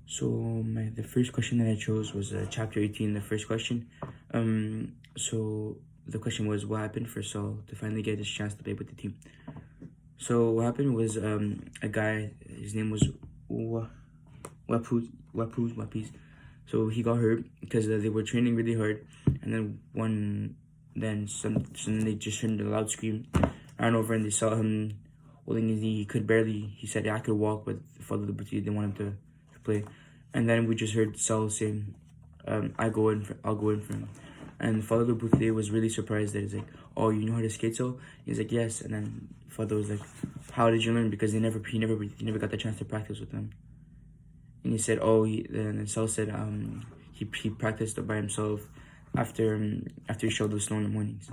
So the first question that I chose was chapter 18, the first question. So the question was, what happened for Saul to finally get his chance to play with the team? So what happened was a guy, his name was Wapuz. So he got hurt because they were training really hard, and then they just heard a loud scream, ran over and they saw him holding his knee. He could barely. He said, "Yeah, I could walk," but Father Liberty didn't want him to play. And then we just heard Saul saying, I'll go in for him." And Father Boutte was really surprised that he's like, "Oh, you know how to skate, so?" He's like, "Yes." And then Father was like, "How did you learn?" Because he never got the chance to practice with them. And he said, "Oh," and Saul said, he practiced by himself after he showed the snow in the mornings.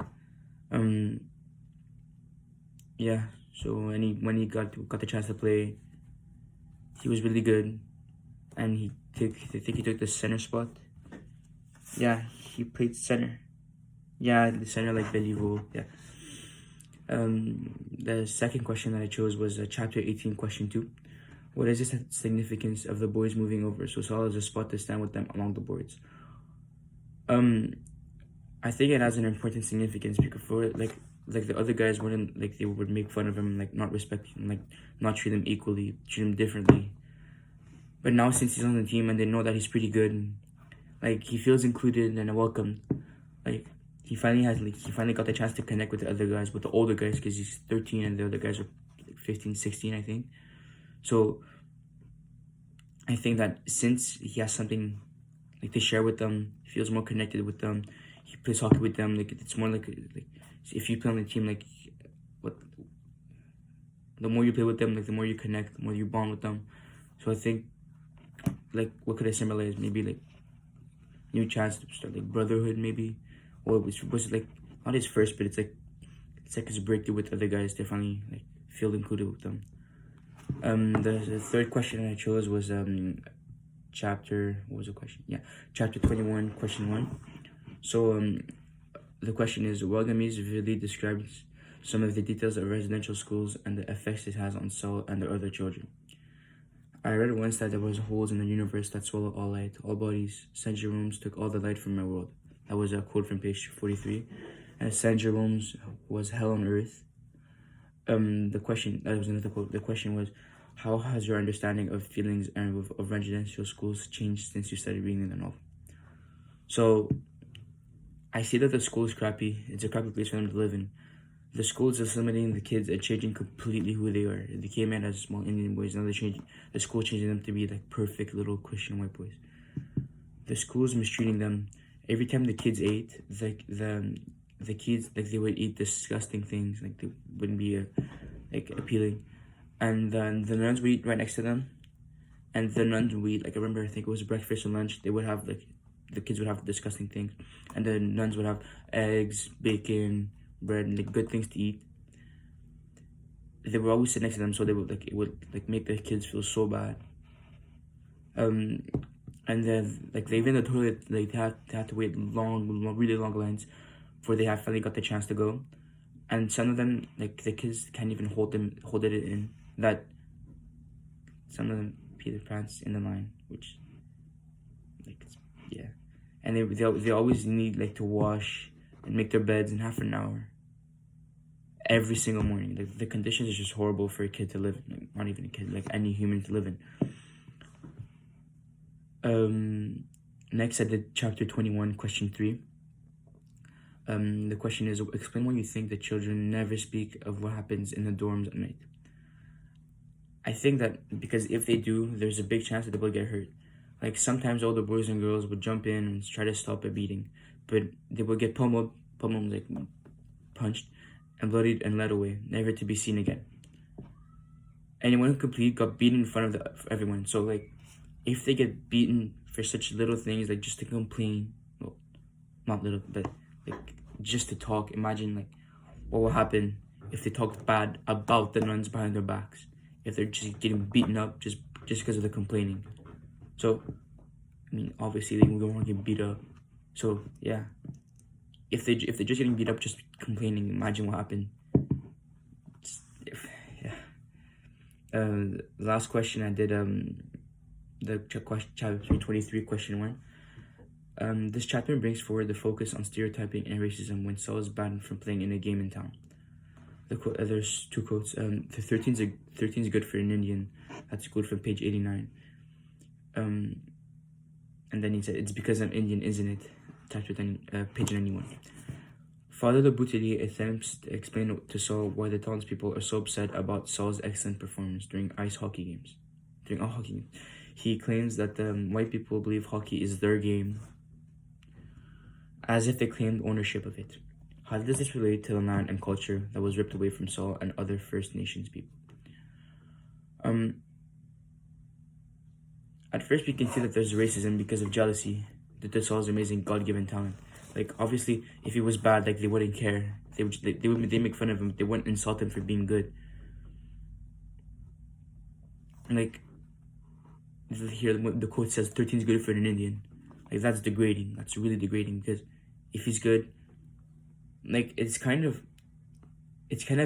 Yeah. So when he got the chance to play, he was really good, and I think he took the center spot. Yeah, he played center. Yeah, the center like Beliveau. Yeah. The second question that I chose was chapter 18, question 2. What is the significance of the boys moving over? So Saul has a spot to stand with them along the boards. I think it has an important significance because for like the other guys wouldn't like they would make fun of him, like not respect him, like not treat him equally, treat him differently. But now since he's on the team and they know that he's pretty good, like he feels included and welcomed. Like he finally got the chance to connect with the other guys, with the older guys, because he's 13 and the other guys are like 15, 16, I think. So I think that since he has something like to share with them, he feels more connected with them. He plays hockey with them. Like it's more like if you play on the team, like what the more you play with them, like the more you connect, the more you bond with them. So I think like what could I symbolize? Maybe like new chance to start like brotherhood, maybe, or was it like not his first, but it's like his breakthrough with other guys. They finally like feel included with them. The third question I chose was chapter, what was the question? Yeah, chapter 21, question 1. So the question is, Wagamese vividly describes some of the details of residential schools and the effects it has on Saul and the other children. I read once that there was holes in the universe that swallow all light, all bodies. Saint Jerome's took all the light from my world. That was a quote from page 43. And Saint Jerome's was hell on earth. The question, that was another quote. The question was, how has your understanding of feelings and of residential schools changed since you started reading the novel? So I see that the school is crappy. It's a crappy place for them to live in. The school is assimilating the kids and changing completely who they are. They came in as small Indian boys, now the school changing them to be like perfect little Christian white boys. The school is mistreating them. Every time the kids ate, like the kids like they would eat disgusting things, like they wouldn't be like appealing, and then the nuns would eat right next to them, and the nuns would eat, like I remember, I think it was breakfast and lunch. They would have like the kids would have disgusting things, and the nuns would have eggs, bacon, bread, and like good things to eat. They would always sit next to them, so it would like make the kids feel so bad. And then like they even the toilet, like they had to wait really long lines before they have finally got the chance to go. And some of them, like the kids can't even hold it in. That some of them pee their pants in the line, which like yeah. And they always need like to wash and make their beds in half an hour every single morning. Like the conditions is just horrible for a kid to live in. Like, not even a kid, like any human to live in. Next I did chapter 21, question 3. The question is, explain why you think the children never speak of what happens in the dorms at night. I think that because if they do, there's a big chance that they will get hurt. Like sometimes all the boys and girls would jump in and try to stop a beating, but they would get pummeled like punched and bloodied and led away, never to be seen again. Anyone who complained got beaten in front of everyone. So like, if they get beaten for such little things, like just to complain, well, not little, but like just to talk. Imagine like what will happen if they talked bad about the nuns behind their backs. If they're just getting beaten up just because of the complaining. So, I mean, obviously they don't want to get beat up. So yeah, if they're just getting beat up just complaining, imagine what happened. Yeah. Last question I did chapter 23, question 1. This chapter brings forward the focus on stereotyping and racism when Saul is banned from playing in a game in town. There's two quotes. The 13 is good for an Indian. That's good from page 89. And then he said, it's because I'm Indian, isn't it? Chapter 10, page 91. Father Le Boutelier attempts to explain to Saul why the townspeople are so upset about Saul's excellent performance during all hockey games. He claims that the white people believe hockey is their game, as if they claimed ownership of it. How does this relate to the land and culture that was ripped away from Saul and other First Nations people? At first, we can see that there's racism because of jealousy due to Saul's amazing God-given talent. Like, obviously, if he was bad, like, they wouldn't care. They make fun of him. They wouldn't insult him for being good. Like, here the quote says 13 is good for an Indian. Like, that's degrading. That's really degrading, because if he's good, like, it's kind of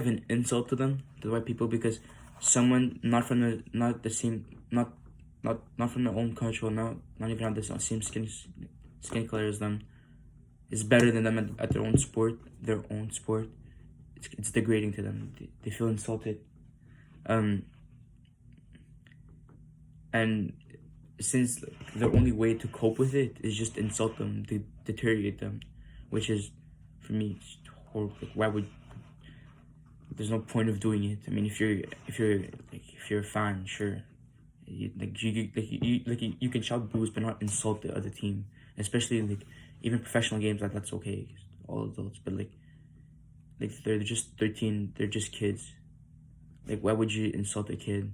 an insult to them, to the white people, because someone not from their own culture, not even have the same skin color as them, is better than them at their own sport. It's degrading to them. They feel insulted. And since the only way to cope with it is just insult them, to deteriorate them, which is, for me, it's horrible. Like, why would? There's no point of doing it. I mean, if you're a fan, sure, you can shout boos, but not insult the other team. Especially like even professional games, like that's okay, all adults. But like they're just 13. They're just kids. Like, why would you insult a kid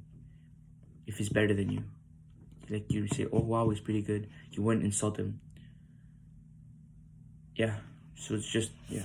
if he's better than you? Like, you say, oh wow, he's pretty good. You wouldn't insult him. Yeah. So it's just, yeah.